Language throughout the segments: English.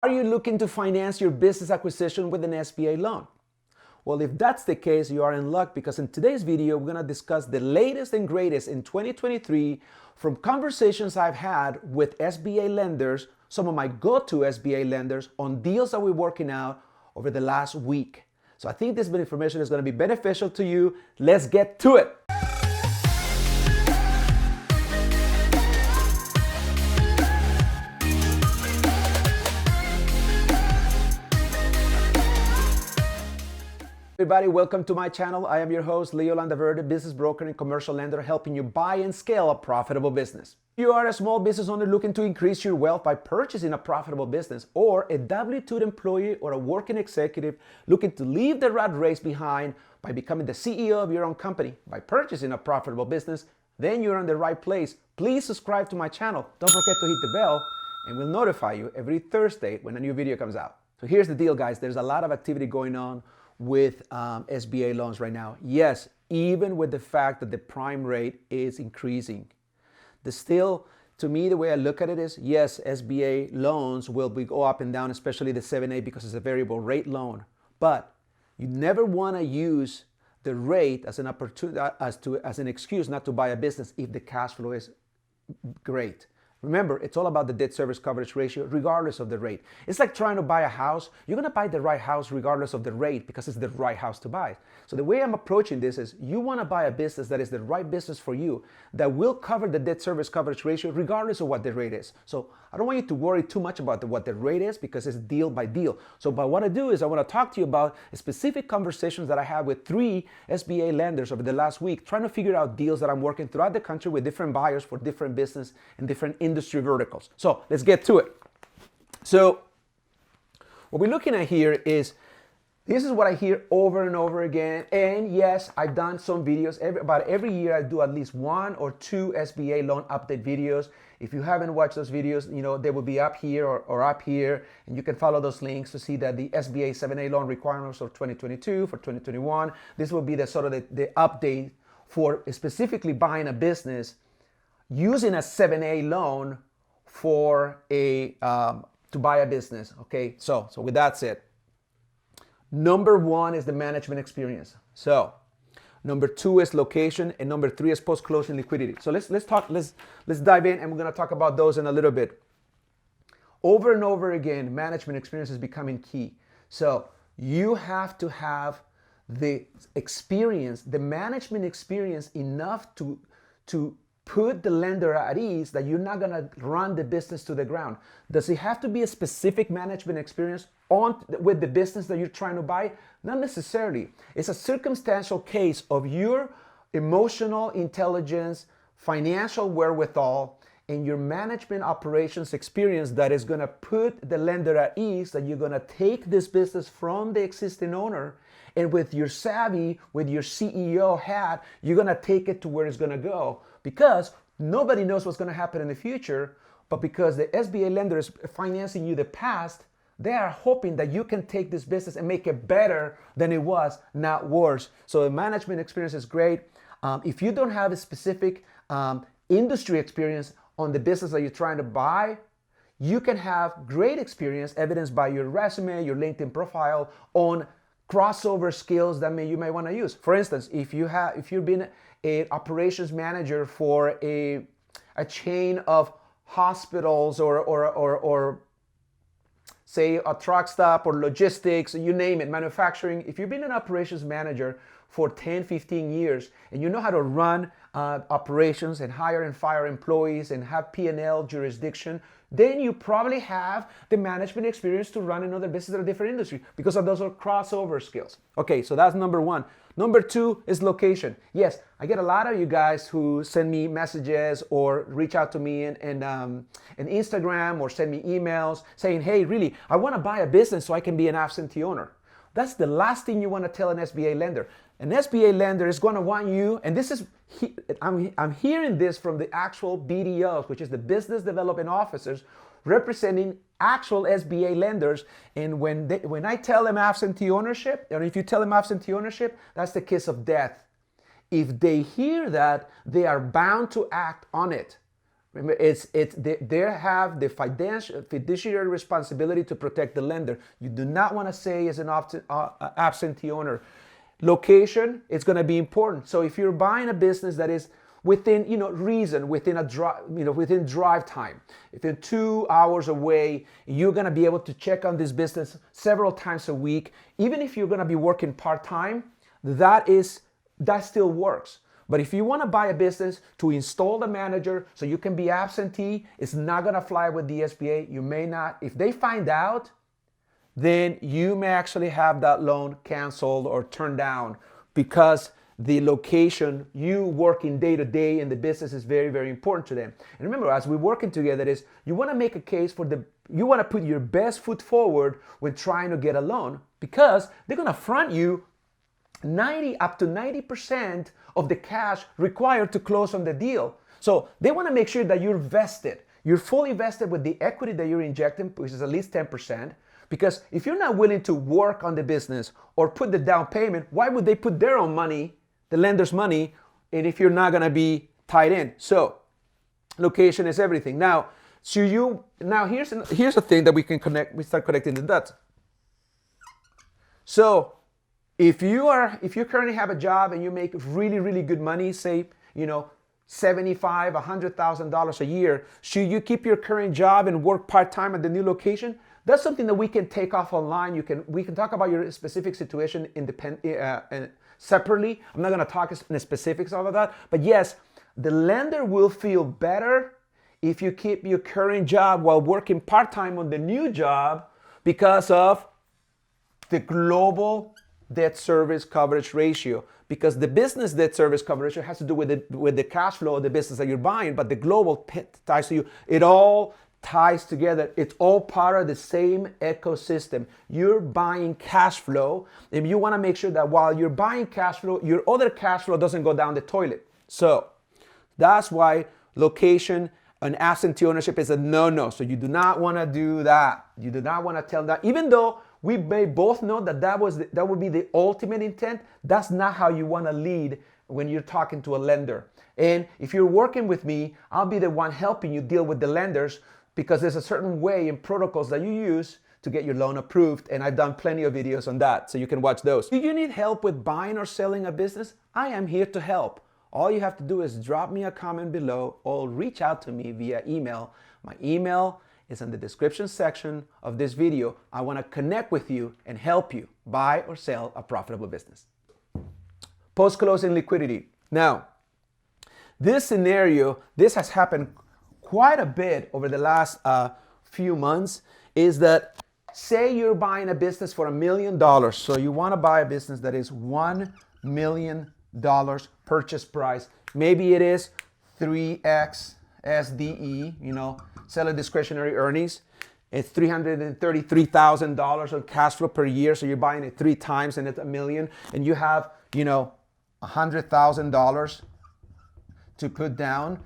Are you looking to finance your business acquisition with an SBA loan? Well, if that's the case, you are in luck, because in today's video, we're going to discuss the latest and greatest in 2023 from conversations I've had with SBA lenders, some of my go-to SBA lenders, on deals that we're working out over the last week. So I think this information is going to be beneficial to you. Let's get to it. Everybody, welcome to my channel. I am your host, Leo Landaverde, business broker and commercial lender, helping you buy and scale a profitable business. If you are a small business owner looking to increase your wealth by purchasing a profitable business, or a W-2 employee or a working executive looking to leave the rat race behind by becoming the CEO of your own company by purchasing a profitable business, then you're in the right place. Please subscribe to my channel. Don't forget to hit the bell, and we'll notify you every Thursday when a new video comes out. So here's the deal, guys. There's a lot of activity going on with SBA loans right now. Yes, even with the fact that the prime rate is increasing. To me, the way I look at it is, yes, SBA loans will go up and down, especially the 7A, because it's a variable rate loan. But you never want to use the rate as an opportunity, as an excuse not to buy a business if the cash flow is great. Remember, it's all about the debt service coverage ratio, regardless of the rate. It's like trying to buy a house. You're going to buy the right house regardless of the rate, because it's the right house to buy. So the way I'm approaching this is, you want to buy a business that is the right business for you, that will cover the debt service coverage ratio regardless of what the rate is. So I don't want you to worry too much about what the rate is, because it's deal by deal. So what I do is I want to talk to you about specific conversations that I had with 3 SBA lenders over the last week, trying to figure out deals that I'm working throughout the country with different buyers for different business and different industry verticals. So let's get to it. So what we're looking at here is, this is what I hear over and over again. And yes, I've done some videos. About every year I do at least 1 or 2 SBA loan update videos. If you haven't watched those videos, they will be up here or up here, and you can follow those links to see that the SBA 7A loan requirements for 2022, for 2021. This will be the sort of the update for specifically buying a business using a 7A loan for to buy a business. Okay, so with that said, number 1 is the management experience. So number 2 is location, and number 3 is post-closing liquidity. So let's dive in, and we're going to talk about those in a little bit. Over and over again, management experience is becoming key. So you have to have the experience, the management experience, enough to put the lender at ease that you're not going to run the business to the ground. Does it have to be a specific management experience with the business that you're trying to buy? Not necessarily. It's a circumstantial case of your emotional intelligence, financial wherewithal, and your management operations experience that is going to put the lender at ease that you're going to take this business from the existing owner, and with your savvy, with your CEO hat, you're going to take it to where it's going to go. Because nobody knows what's going to happen in the future, but because the SBA lender is financing you the past, they are hoping that you can take this business and make it better than it was, not worse. So the management experience is great. If you don't have a specific industry experience on the business that you're trying to buy, you can have great experience evidenced by your resume, your LinkedIn profile, on crossover skills that you may want to use. For instance, if you've been an operations manager for a chain of hospitals, or say a truck stop, or logistics, you name it, manufacturing. If you've been an operations manager for 10, 15 years, and you know how to run operations and hire and fire employees and have P&L jurisdiction, then you probably have the management experience to run another business in a different industry, because of those are crossover skills. Okay, so that's number 1. Number 2 is location. Yes, I get a lot of you guys who send me messages or reach out to me in Instagram, or send me emails saying, hey, really, I want to buy a business so I can be an absentee owner. That's the last thing you want to tell an SBA lender. An SBA lender is going to want you, and this is, I'm hearing this from the actual BDOs, which is the business development officers representing actual SBA lenders. And when I tell them absentee ownership, or if you tell them absentee ownership, that's the kiss of death. If they hear that, they are bound to act on it. Remember, they have the fiduciary responsibility to protect the lender. You do not want to say as an absentee owner. Location is going to be important. So if you're buying a business that is within reason, within within drive time, within 2 hours away, you're going to be able to check on this business several times a week. Even if you're going to be working part-time, that still works. But if you want to buy a business to install the manager so you can be absentee, it's not going to fly with the SBA. You may not. If they find out, then you may actually have that loan canceled or turned down because the location, you working day to day in the business is very, very important to them. And remember, as we're working together, you want to make a case you want to put your best foot forward when trying to get a loan, because they're going to front you up to 90% of the cash required to close on the deal. So they want to make sure that you're vested. You're fully vested with the equity that you're injecting, which is at least 10%. Because if you're not willing to work on the business or put the down payment, why would they put their own money, the lender's money, and if you're not going to be tied in? So location is everything. Now, here's a thing that we start connecting the dots. So if you currently have a job and you make really, really good money, say, $75,000, $100,000 a year, should you keep your current job and work part-time at the new location? That's something that we can take off online. We can talk about your specific situation separately. I'm not going to talk in the specifics of that, but yes, the lender will feel better if you keep your current job while working part-time on the new job because of the global debt service coverage ratio, because the business debt service coverage ratio has to do with the cash flow of the business that you're buying, but the global ties to you. It all ties together. It's all part of the same ecosystem. You're buying cash flow, and you want to make sure that while you're buying cash flow, your other cash flow doesn't go down the toilet. So that's why location and absentee ownership is a no-no. So you do not want to do that. You do not want to tell that, even though we may both know that would be the ultimate intent. That's not how you want to lead when you're talking to a lender. And if you're working with me, I'll be the one helping you deal with the lenders, because there's a certain way and protocols that you use to get your loan approved. And I've done plenty of videos on that, so you can watch those. Do you need help with buying or selling a business? I am here to help. All you have to do is drop me a comment below or reach out to me via email. My email is in the description section of this video. I want to connect with you and help you buy or sell a profitable business. Post-closing liquidity. Now, this has happened quite a bit over the last few months, is that say you're buying a business for $1 million. So you want to buy a business that is $1 million purchase price. Maybe it is 3x SDE, seller discretionary earnings. It's $333,000 on cash flow per year. So you're buying it 3 times and it's $1 million, and you have, $100,000 to put down.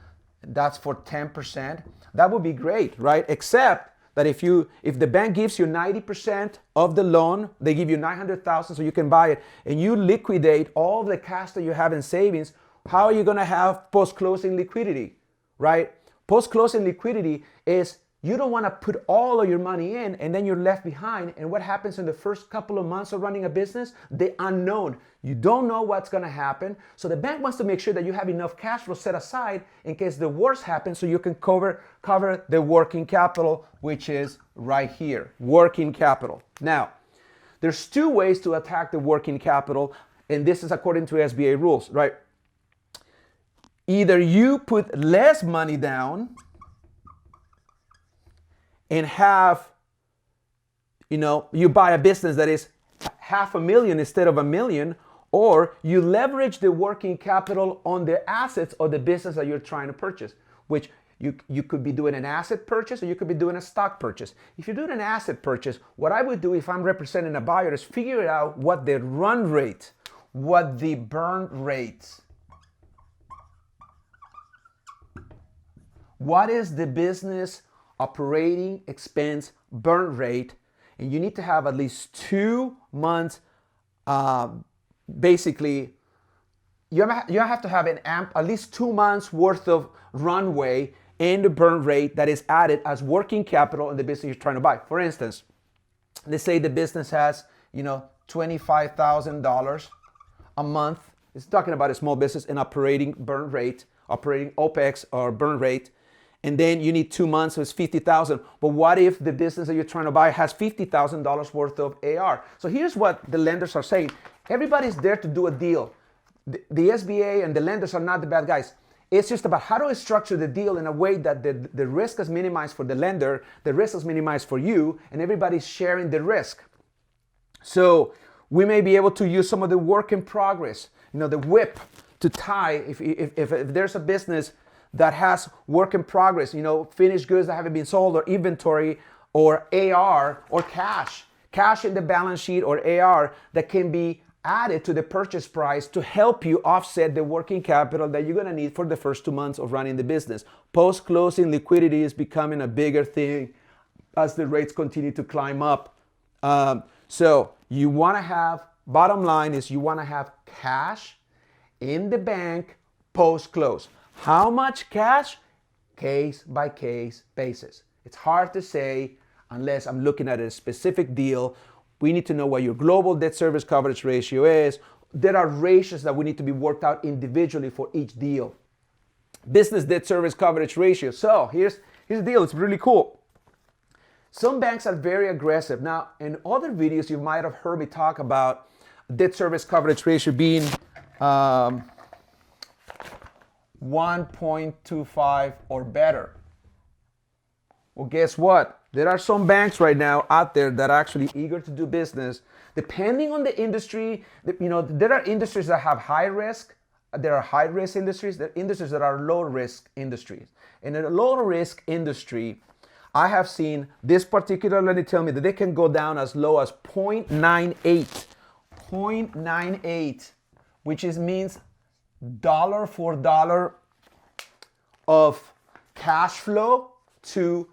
That's for 10%. That would be great, right? Except that if the bank gives you 90% of the loan, they give you $900,000 so you can buy it, and you liquidate all the cash that you have in savings, how are you going to have post-closing liquidity, right? Post-closing liquidity is you don't want to put all of your money in and then you're left behind. And what happens in the first couple of months of running a business? The unknown. You don't know what's going to happen. So the bank wants to make sure that you have enough cash flow set aside in case the worst happens, so you can cover the working capital, which is right here, working capital. Now, there's 2 ways to attack the working capital, and this is according to SBA rules, right? Either you put less money down and have, you buy a business that is $500,000 instead of $1 million, or you leverage the working capital on the assets of the business that you're trying to purchase, which you could be doing an asset purchase or you could be doing a stock purchase. If you're doing an asset purchase, what I would do if I'm representing a buyer is figure out what the run rate, what the burn rate, what is the business operating expense burn rate, and you need to have at least 2 months. Basically, you have to have at least 2 months worth of runway and the burn rate that is added as working capital in the business you're trying to buy. For instance, let's say the business has, $25,000 a month. It's talking about a small business and operating burn rate, operating OPEX or burn rate. And then you need 2 months, so it's 50,000. But what if the business that you're trying to buy has $50,000 worth of AR? So here's what the lenders are saying. Everybody's there to do a deal. The SBA and the lenders are not the bad guys. It's just about how do I structure the deal in a way that the risk is minimized for the lender, the risk is minimized for you, and everybody's sharing the risk. So we may be able to use some of the work in progress, the WIP to tie. If there's a business that has work in progress, finished goods that haven't been sold, or inventory, or AR, or cash in the balance sheet, or AR that can be added to the purchase price to help you offset the working capital that you're going to need for the first 2 months of running the business. Post-closing liquidity is becoming a bigger thing as the rates continue to climb up. So you want to have, bottom line is you want to have cash in the bank post-close. How much cash? Case by case basis. It's hard to say unless I'm looking at a specific deal. We need to know what your global debt service coverage ratio is. There are ratios that we need to be worked out individually for each deal. Business debt service coverage ratio. So here's the deal. It's really cool. Some banks are very aggressive. Now, in other videos, you might have heard me talk about debt service coverage ratio being 1.25 or better. Well, guess what? There are some banks right now out there that are actually eager to do business. Depending on the industry, there are industries that have high risk. There are high risk industries. There are industries that are low risk industries. And in a low risk industry, I have seen this particular lender tell me that they can go down as low as 0.98. 0.98, which means dollar for dollar of cash flow to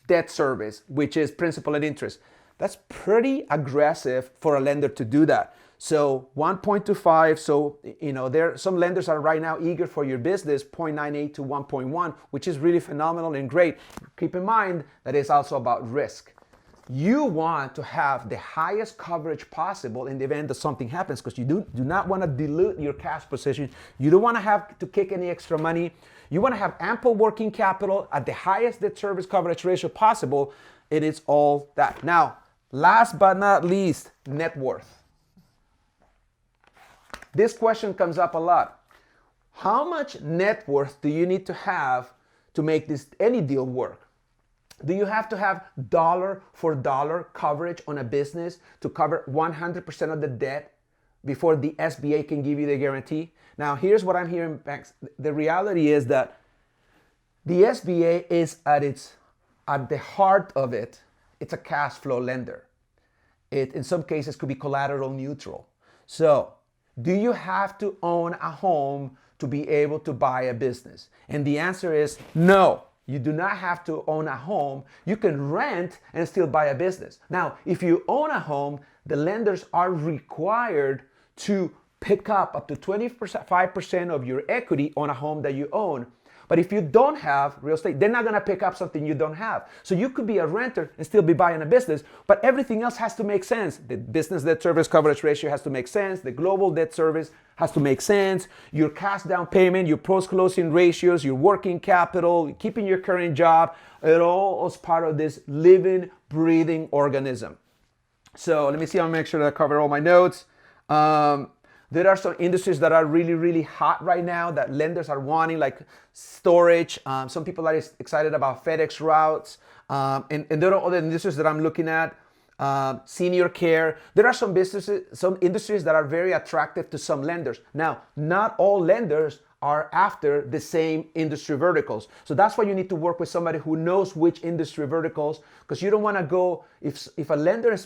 debt service, which is principal and interest. That's pretty aggressive for a lender to do that. So 1.25, so there some lenders are right now eager for your business, 0.98 to 1.1, which is really phenomenal and great. Keep in mind that it's also about risk. You want to have the highest coverage possible in the event that something happens, because you do not want to dilute your cash position. You don't want to have to kick any extra money. You want to have ample working capital at the highest debt service coverage ratio possible. It is all that. Now, last but not least, net worth. This question comes up a lot. How much net worth do you need to have to make any deal work? Do you have to have dollar for dollar coverage on a business to cover 100% of the debt before the SBA can give you the guarantee? Now, here's what I'm hearing, banks. The reality is that the SBA is at the heart of it. It's a cash flow lender. It, in some cases, could be collateral neutral. So, do you have to own a home to be able to buy a business? And the answer is no. You do not have to own a home. You can rent and still buy a business. Now, if you own a home, the lenders are required to pick up to 25% of your equity on a home that you own. But if you don't have real estate, they're not going to pick up something you don't have. So you could be a renter and still be buying a business, but everything else has to make sense. The business debt service coverage ratio has to make sense. The global debt service has to make sense. Your cash down payment, your post-closing ratios, your working capital, keeping your current job, it all is part of this living, breathing organism. So let me see, I'll make sure that I cover all my notes. There are some industries that are really, really hot right now that lenders are wanting, like storage. Some people are excited about FedEx routes. And there are other industries that I'm looking at. Senior care. There are some industries that are very attractive to some lenders. Now, not all lenders are after the same industry verticals. So that's why you need to work with somebody who knows which industry verticals, because you don't want to go, if a lender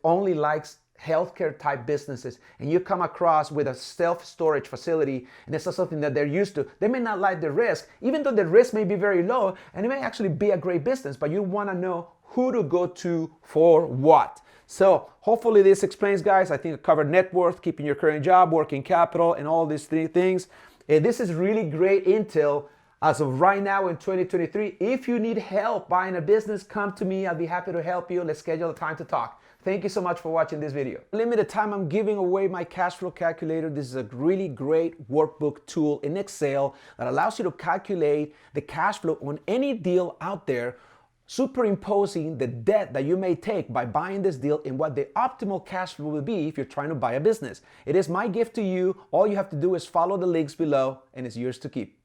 only likes healthcare type businesses and you come across with a self-storage facility and it's not something that they're used to, they may not like the risk, even though the risk may be very low and it may actually be a great business, but you want to know who to go to for what. So hopefully this explains, guys. I think I covered net worth, keeping your current job, working capital, and all these three things. And this is really great intel As of right now in 2023, if you need help buying a business, come to me. I'll be happy to help you. Let's schedule a time to talk. Thank you so much for watching this video. Limited time, I'm giving away my cash flow calculator. This is a really great workbook tool in Excel that allows you to calculate the cash flow on any deal out there, superimposing the debt that you may take by buying this deal and what the optimal cash flow will be if you're trying to buy a business. It is my gift to you. All you have to do is follow the links below, and it's yours to keep.